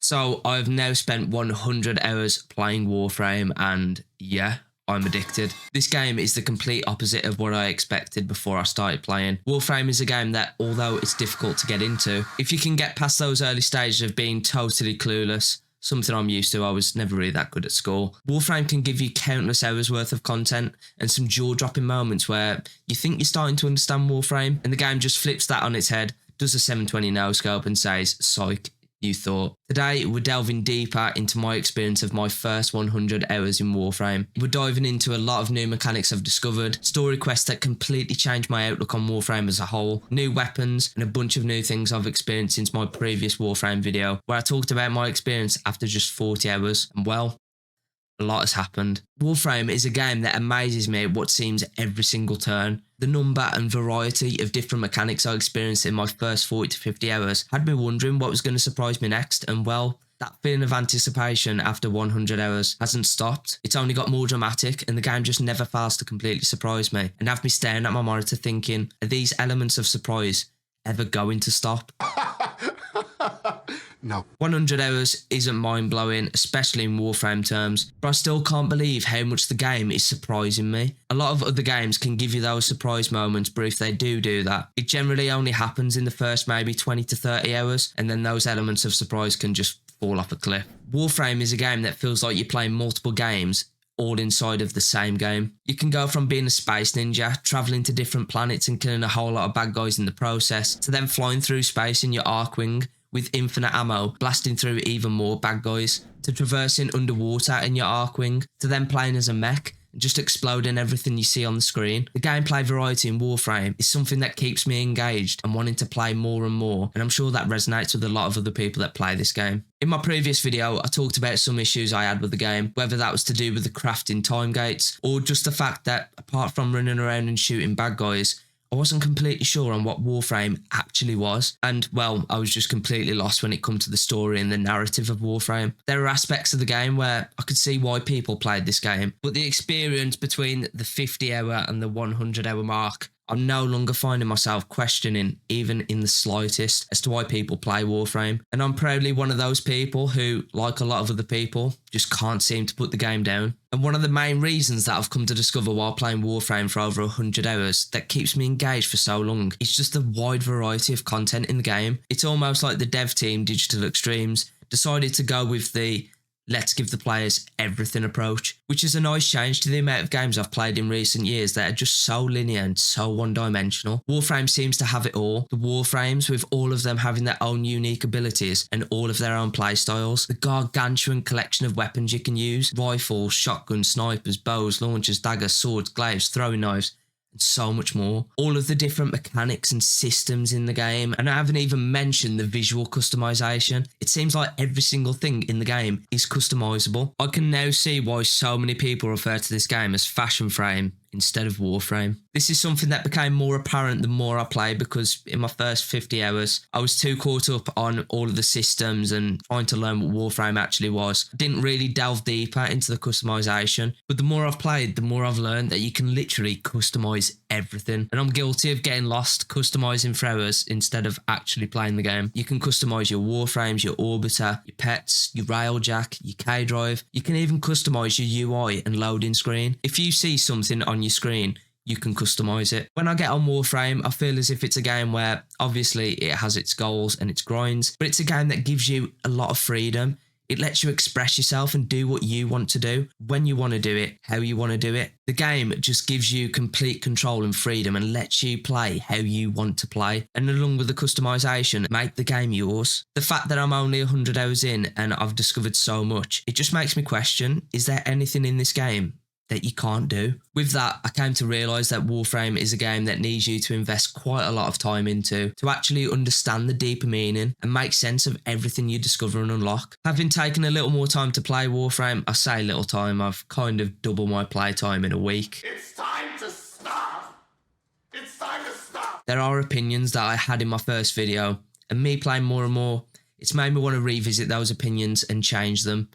So I've now spent 100 hours playing Warframe and yeah, I'm addicted. This game is the complete opposite of what I expected before I started playing. Warframe is a game that, although it's difficult to get into, if you can get past those early stages of being totally clueless, something I'm used to, I was never really that good at school. Warframe can give you countless hours worth of content and some jaw-dropping moments where you think you're starting to understand Warframe and the game just flips that on its head, does a 720 no-scope and says, psych, you thought. Today, we're delving deeper into my experience of my first 100 hours in Warframe. We're diving into a lot of new mechanics I've discovered, story quests that completely changed my outlook on Warframe as a whole, new weapons, and a bunch of new things I've experienced since my previous Warframe video, where I talked about my experience after just 40 hours, and well, a lot has happened. Warframe is a game that amazes me at what seems every single turn. The number and variety of different mechanics I experienced in my first 40 to 50 hours had me wondering what was going to surprise me next, and well, that feeling of anticipation after 100 hours hasn't stopped. It's only got more dramatic and the game just never fails to completely surprise me and have me staring at my monitor thinking, are these elements of surprise ever going to stop? No. 100 hours isn't mind-blowing, especially in Warframe terms, but I still can't believe how much the game is surprising me. A lot of other games can give you those surprise moments, but if they do that, it generally only happens in the first maybe 20 to 30 hours, and then those elements of surprise can just fall off a cliff. Warframe is a game that feels like you're playing multiple games all inside of the same game. You can go from being a space ninja, travelling to different planets and killing a whole lot of bad guys in the process, to then flying through space in your Arkwing with infinite ammo, blasting through even more bad guys, to traversing underwater in your Arkwing, to then playing as a mech and just exploding everything you see on the screen. The gameplay variety in Warframe is something that keeps me engaged and wanting to play more and more, and I'm sure that resonates with a lot of other people that play this game. In my previous video, I talked about some issues I had with the game, whether that was to do with the crafting time gates, or just the fact that apart from running around and shooting bad guys, I wasn't completely sure on what Warframe actually was, and well, I was just completely lost when it come to the story and the narrative of Warframe. There are aspects of the game where I could see why people played this game, but the experience between the 50 hour and the 100 hour mark, I'm no longer finding myself questioning, even in the slightest, as to why people play Warframe. And I'm proudly one of those people who, like a lot of other people, just can't seem to put the game down. And one of the main reasons that I've come to discover while playing Warframe for over 100 hours that keeps me engaged for so long is just the wide variety of content in the game. It's almost like the dev team, Digital Extremes, decided to go with the let's give the players everything approach, which is a nice change to the amount of games I've played in recent years that are just so linear and so one-dimensional. Warframe seems to have it all. The Warframes, with all of them having their own unique abilities and all of their own playstyles. The gargantuan collection of weapons you can use. Rifles, shotguns, snipers, bows, launchers, daggers, swords, glaives, throwing knives, and so much more. All of the different mechanics and systems in the game, and I haven't even mentioned the visual customization. It seems like every single thing in the game is customizable. I can now see why so many people refer to this game as Fashion Frame instead of Warframe. This is something that became more apparent the more I played, because in my first 50 hours, I was too caught up on all of the systems and trying to learn what Warframe actually was. I didn't really delve deeper into the customization, but the more I've played, the more I've learned that you can literally customize everything. And I'm guilty of getting lost customizing for hours instead of actually playing the game. You can customize your Warframes, your Orbiter, your pets, your Railjack, your K-Drive. You can even customize your UI and loading screen. If you see something on your screen, you can customize it. When I get on Warframe, I feel as if it's a game where obviously it has its goals and its grinds, but it's a game that gives you a lot of freedom. It lets you express yourself and do what you want to do, when you want to do it, how you want to do it. The game just gives you complete control and freedom and lets you play how you want to play. And along with the customization, make the game yours. The fact that I'm only 100 hours in and I've discovered so much, it just makes me question, is there anything in this game that you can't do? With that, I came to realise that Warframe is a game that needs you to invest quite a lot of time into to actually understand the deeper meaning and make sense of everything you discover and unlock. Having taken a little more time to play Warframe, I say little time, I've kind of doubled my play time in a week. It's time to stop! It's time to stop! There are opinions that I had in my first video, and me playing more and more, it's made me want to revisit those opinions and change them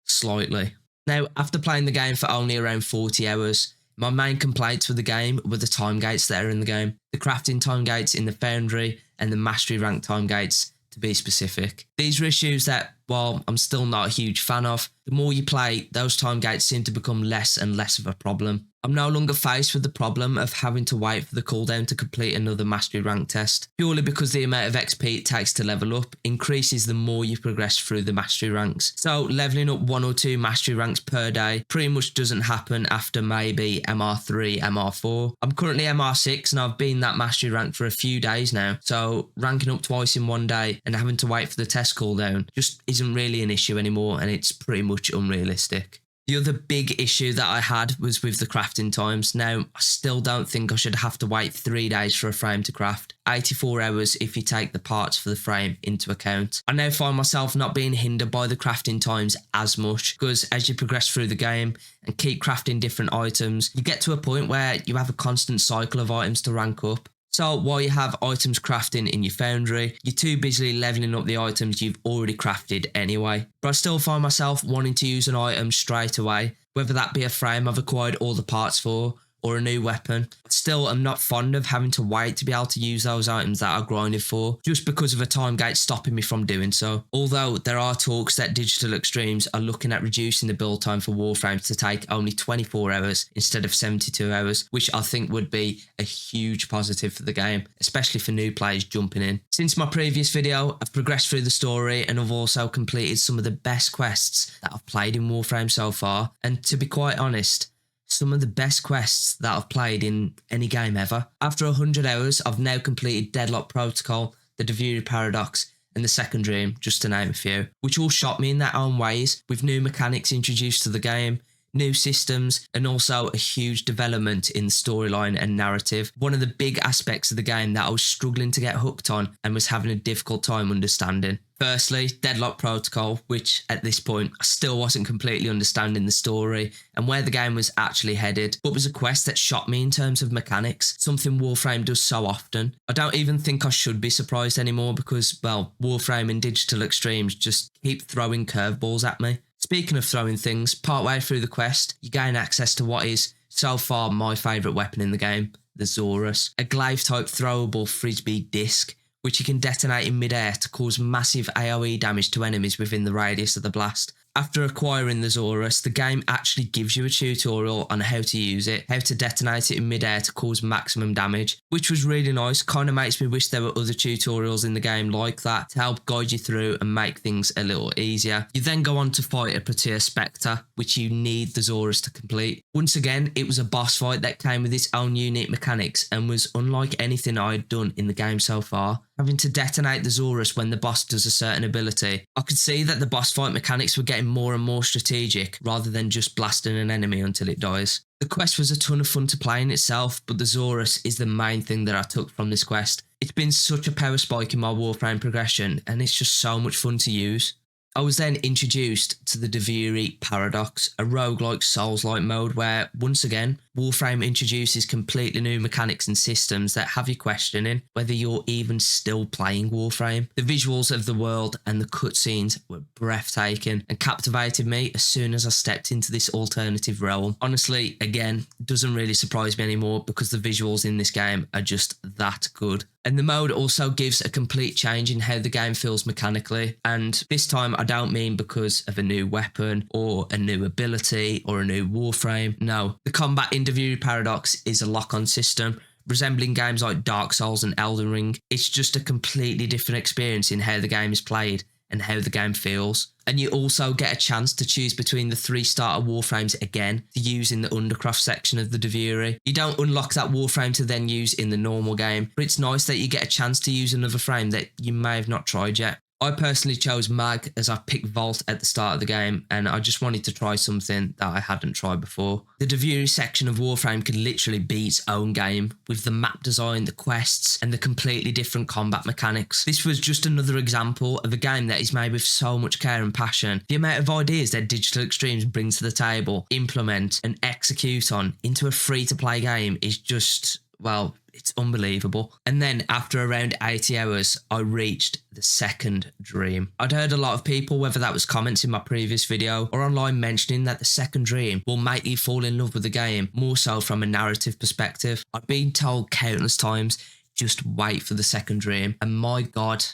slightly. Now, after playing the game for only around 40 hours, my main complaints with the game were the time gates that are in the game. The crafting time gates in the Foundry and the Mastery rank time gates to be specific. These are issues that, while I'm still not a huge fan of, the more you play, those time gates seem to become less and less of a problem. I'm no longer faced with the problem of having to wait for the cooldown to complete another mastery rank test, purely because the amount of XP it takes to level up increases the more you progress through the mastery ranks. So leveling up 1 or 2 mastery ranks per day pretty much doesn't happen after maybe MR3, MR4. I'm currently MR6 and I've been that mastery rank for a few days now, so ranking up twice in one day and having to wait for the test cooldown just isn't really an issue anymore, and it's pretty much unrealistic. The other big issue that I had was with the crafting times. Now, I still don't think I should have to wait 3 days for a frame to craft, 84 hours if you take the parts for the frame into account. I now find myself not being hindered by the crafting times as much, because as you progress through the game and keep crafting different items, you get to a point where you have a constant cycle of items to rank up. So while you have items crafting in your foundry, you're too busy leveling up the items you've already crafted anyway. But I still find myself wanting to use an item straight away, whether that be a frame I've acquired all the parts for, or a new weapon. Still, I'm not fond of having to wait to be able to use those items that I grinded for, just because of a time gate stopping me from doing so. Although there are talks that Digital Extremes are looking at reducing the build time for Warframe to take only 24 hours instead of 72 hours, which I think would be a huge positive for the game, especially for new players jumping in. Since my previous video, I've progressed through the story and I've also completed some of the best quests that I've played in Warframe so far, and to be quite honest, some of the best quests that I've played in any game ever. After 100 hours, I've now completed Deadlock Protocol, the Devuri Paradox, and the Second Dream, just to name a few, which all shocked me in their own ways, with new mechanics introduced to the game, new systems, and also a huge development in the storyline and narrative. One of the big aspects of the game that I was struggling to get hooked on and was having a difficult time understanding. Firstly, Deadlock Protocol, which at this point I still wasn't completely understanding the story and where the game was actually headed, but was a quest that shocked me in terms of mechanics, something Warframe does so often. I don't even think I should be surprised anymore because, well, Warframe and Digital Extremes just keep throwing curveballs at me. Speaking of throwing things, partway through the quest, you gain access to what is, so far, my favourite weapon in the game, the Zorus, a glaive-type throwable frisbee disc, which you can detonate in mid-air to cause massive AoE damage to enemies within the radius of the blast. After acquiring the Zorus, the game actually gives you a tutorial on how to use it, how to detonate it in mid-air to cause maximum damage, which was really nice. Kind of makes me wish there were other tutorials in the game like that to help guide you through and make things a little easier. You then go on to fight a Protea Spectre, which you need the Zorus to complete. Once again, it was a boss fight that came with its own unique mechanics and was unlike anything I had done in the game so far. Having to detonate the Zorus when the boss does a certain ability, I could see that the boss fight mechanics were getting more and more strategic rather than just blasting an enemy until it dies. The quest was a ton of fun to play in itself, but the Zorus is the main thing that I took from this quest. It's been such a power spike in my Warframe progression and it's just so much fun to use. I was then introduced to the Devuri Paradox, a roguelike Souls-like mode where, once again, Warframe introduces completely new mechanics and systems that have you questioning whether you're even still playing Warframe. The visuals of the world and the cutscenes were breathtaking and captivated me as soon as I stepped into this alternative realm. Honestly, again, doesn't really surprise me anymore because the visuals in this game are just that good. And the mode also gives a complete change in how the game feels mechanically, and this time I don't mean because of a new weapon or a new ability or a new Warframe. No, the combat in Devuri Paradox is a lock-on system, resembling games like Dark Souls and Elden Ring. It's just a completely different experience in how the game is played and how the game feels. And you also get a chance to choose between the 3 starter Warframes again to use in the Undercroft section of the Devuri. You don't unlock that Warframe to then use in the normal game, but it's nice that you get a chance to use another frame that you may have not tried yet. I personally chose Mag as I picked Vault at the start of the game, and I just wanted to try something that I hadn't tried before. The Devuri section of Warframe could literally be its own game, with the map design, the quests, and the completely different combat mechanics. This was just another example of a game that is made with so much care and passion. The amount of ideas that Digital Extremes bring to the table, implement, and execute on into a free-to-play game is just, well, it's unbelievable. And then after around 80 hours, I reached the Second Dream. I'd heard a lot of people, whether that was comments in my previous video or online, mentioning that the Second Dream will make you fall in love with the game, more so from a narrative perspective. I've been told countless times, just wait for the Second Dream. And my God,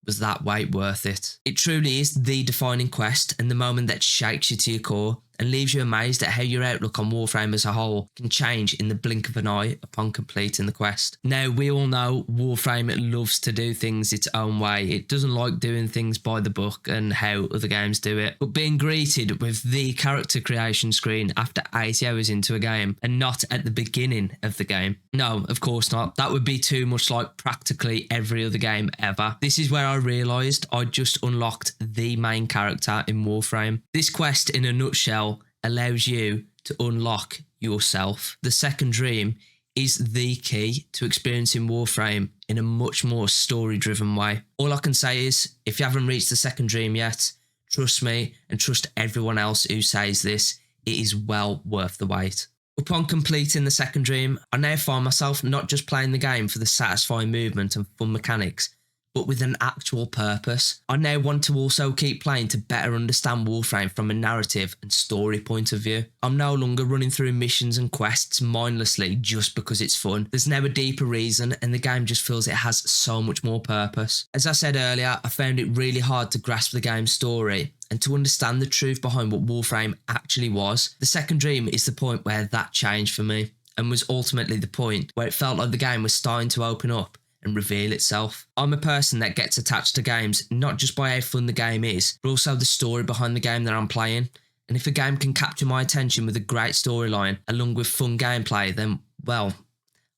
was that wait worth it? It truly is the defining quest and the moment that shakes you to your core and leaves you amazed at how your outlook on Warframe as a whole can change in the blink of an eye upon completing the quest. Now, we all know Warframe loves to do things its own way. It doesn't like doing things by the book and how other games do it. But being greeted with the character creation screen after 80 hours into a game and not at the beginning of the game. No, of course not. That would be too much like practically every other game ever. This is where I realised I'd just unlocked the main character in Warframe. This quest, in a nutshell, allows you to unlock yourself. The second dream is the key to experiencing Warframe in a much more story-driven way. All I can say is, if you haven't reached the second dream yet, trust me and trust everyone else who says this, it is well worth the wait. Upon completing the second dream, I now find myself not just playing the game for the satisfying movement and fun mechanics, but with an actual purpose. I now want to also keep playing to better understand Warframe from a narrative and story point of view. I'm no longer running through missions and quests mindlessly just because it's fun. There's now a deeper reason and the game just feels it has so much more purpose. As I said earlier, I found it really hard to grasp the game's story and to understand the truth behind what Warframe actually was. The second dream is the point where that changed for me and was ultimately the point where it felt like the game was starting to open up and reveal itself. I'm a person that gets attached to games not just by how fun the game is, but also the story behind the game that I'm playing. And if a game can capture my attention with a great storyline along with fun gameplay, then, well,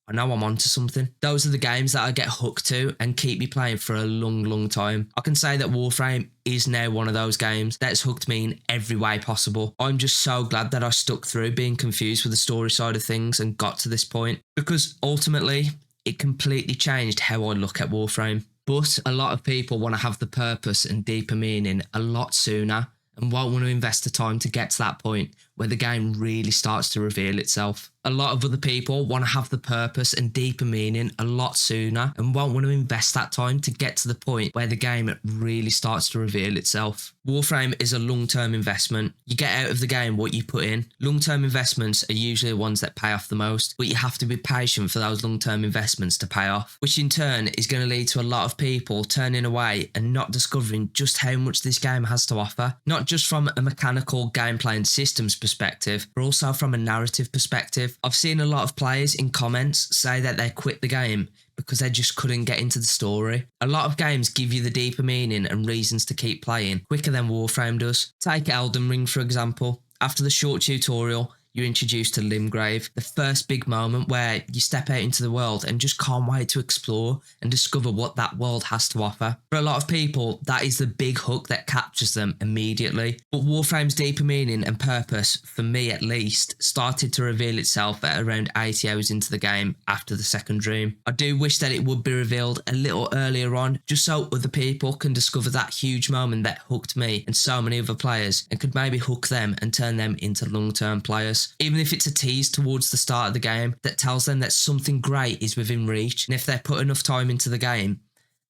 I know I'm onto something. Those are the games that I get hooked to and keep me playing for a long time. I can say that Warframe is now one of those games that's hooked me in every way possible. I'm just so glad that I stuck through being confused with the story side of things and got to this point, because ultimately, it completely changed how I look at Warframe. But a lot of people want to have the purpose and deeper meaning a lot sooner and won't want to invest the time to get to that point where the game really starts to reveal itself. A lot of other people want to have the purpose and deeper meaning a lot sooner and won't want to invest that time to get to the point where the game really starts to reveal itself. Warframe is a long-term investment. You get out of the game what you put in. Long-term investments are usually the ones that pay off the most, but you have to be patient for those long-term investments to pay off, which in turn is going to lead to a lot of people turning away and not discovering just how much this game has to offer, not just from a mechanical gameplay and systems perspective, but also from a narrative perspective. I've seen a lot of players in comments say that they quit the game because they just couldn't get into the story. A lot of games give you the deeper meaning and reasons to keep playing quicker than Warframe does. Take Elden Ring for example. After the short tutorial, you're introduced to Limgrave, the first big moment where you step out into the world and just can't wait to explore and discover what that world has to offer. For a lot of people, that is the big hook that captures them immediately. But Warframe's deeper meaning and purpose, for me at least, started to reveal itself at around 80 hours into the game after the second dream. I do wish that it would be revealed a little earlier on, just so other people can discover that huge moment that hooked me and so many other players and could maybe hook them and turn them into long-term players. Even if it's a tease towards the start of the game that tells them that something great is within reach, and if they put enough time into the game,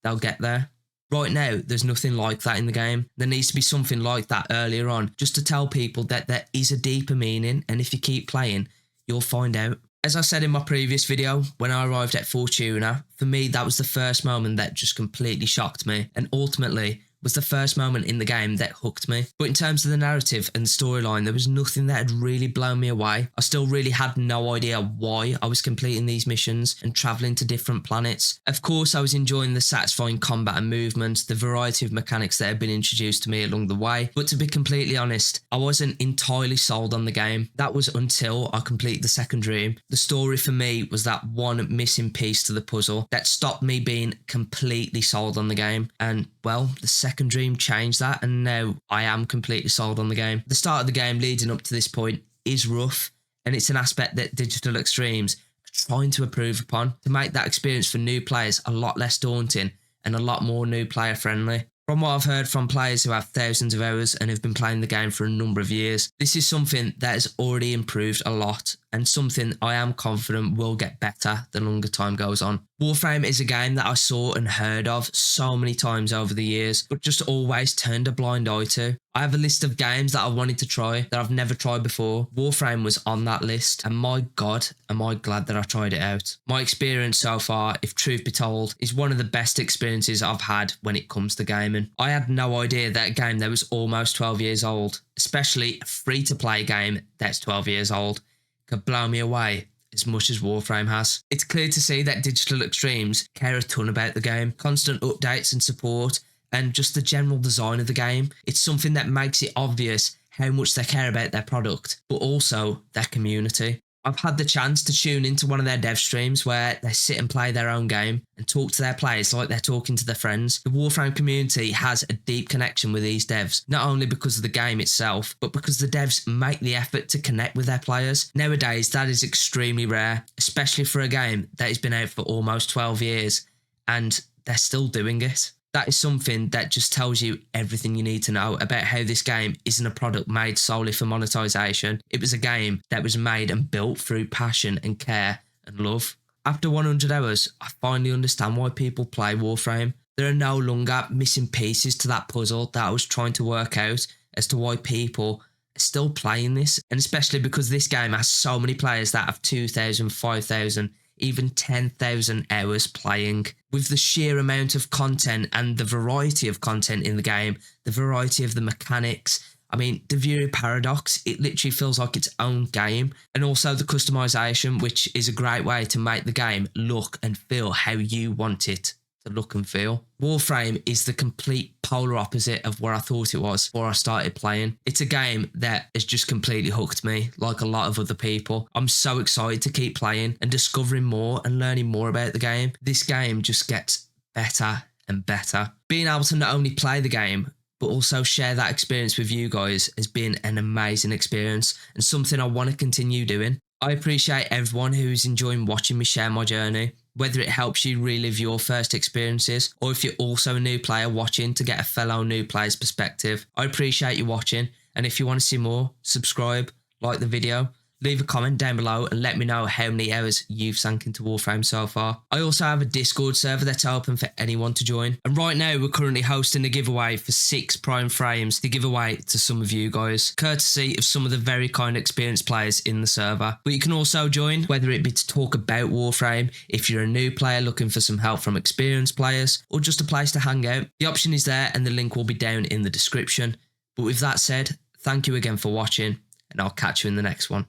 they'll get there. Right now, there's nothing like that in the game. There needs to be something like that earlier on, just to tell people that there is a deeper meaning, and if you keep playing, you'll find out. As I said in my previous video, when I arrived at Fortuna, for me that was the first moment that just completely shocked me, and ultimately was the first moment in the game that hooked me. But in terms of the narrative and storyline, there was nothing that had really blown me away. I still really had no idea why I was completing these missions and travelling to different planets. Of course, I was enjoying the satisfying combat and movement, the variety of mechanics that had been introduced to me along the way, but to be completely honest, I wasn't entirely sold on the game. That was until I completed the second dream. The story for me was that one missing piece to the puzzle that stopped me being completely sold on the game, and well, the second dream changed that, and now I am completely sold on the game. The start of the game leading up to this point is rough, and it's an aspect that Digital Extremes are trying to improve upon to make that experience for new players a lot less daunting and a lot more new player friendly. From what I've heard from players who have thousands of hours and have been playing the game for a number of years, this is something that has already improved a lot and something I am confident will get better the longer time goes on. Warframe is a game that I saw and heard of so many times over the years, but just always turned a blind eye to. I have a list of games that I wanted to try that I've never tried before. Warframe was on that list, and my God, am I glad that I tried it out. My experience so far, if truth be told, is one of the best experiences I've had when it comes to gaming. I had no idea that a game that was almost 12 years old, especially a free-to-play game that's 12 years old, could blow me away as much as Warframe has. It's clear to see that Digital Extremes care a ton about the game, constant updates and support, and just the general design of the game. It's something that makes it obvious how much they care about their product, but also their community. I've had the chance to tune into one of their dev streams where they sit and play their own game and talk to their players like they're talking to their friends. The Warframe community has a deep connection with these devs, not only because of the game itself, but because the devs make the effort to connect with their players. Nowadays, that is extremely rare, especially for a game that has been out for almost 12 years, and they're still doing it. That is something that just tells you everything you need to know about how this game isn't a product made solely for monetization. It was a game that was made and built through passion and care and love. After 100 hours, I finally understand why people play Warframe. There are no longer missing pieces to that puzzle that I was trying to work out as to why people are still playing this, and especially because this game has so many players that have 2,000, 5,000, even 10,000 hours playing. With the sheer amount of content and the variety of content in the game, the variety of the mechanics, I mean, the View Paradox, it literally feels like its own game. And also the customization, which is a great way to make the game look and feel how you want it to look and feel. Warframe is the complete polar opposite of what I thought it was before I started playing. It's a game that has just completely hooked me, like a lot of other people. I'm so excited to keep playing and discovering more and learning more about the game. This game just gets better and better. Being able to not only play the game, but also share that experience with you guys has been an amazing experience and something I want to continue doing. I appreciate everyone who's enjoying watching me share my journey, whether it helps you relive your first experiences or if you're also a new player watching to get a fellow new player's perspective. I appreciate you watching, and if you want to see more, subscribe, like the video, leave a comment down below and let me know how many hours you've sunk into Warframe so far. I also have a Discord server that's open for anyone to join, and right now we're currently hosting a giveaway for 6 prime frames to give away to some of you guys, courtesy of some of the very kind experienced players in the server. But you can also join, whether it be to talk about Warframe, if you're a new player looking for some help from experienced players, or just a place to hang out. The option is there and the link will be down in the description. But with that said, thank you again for watching, and I'll catch you in the next one.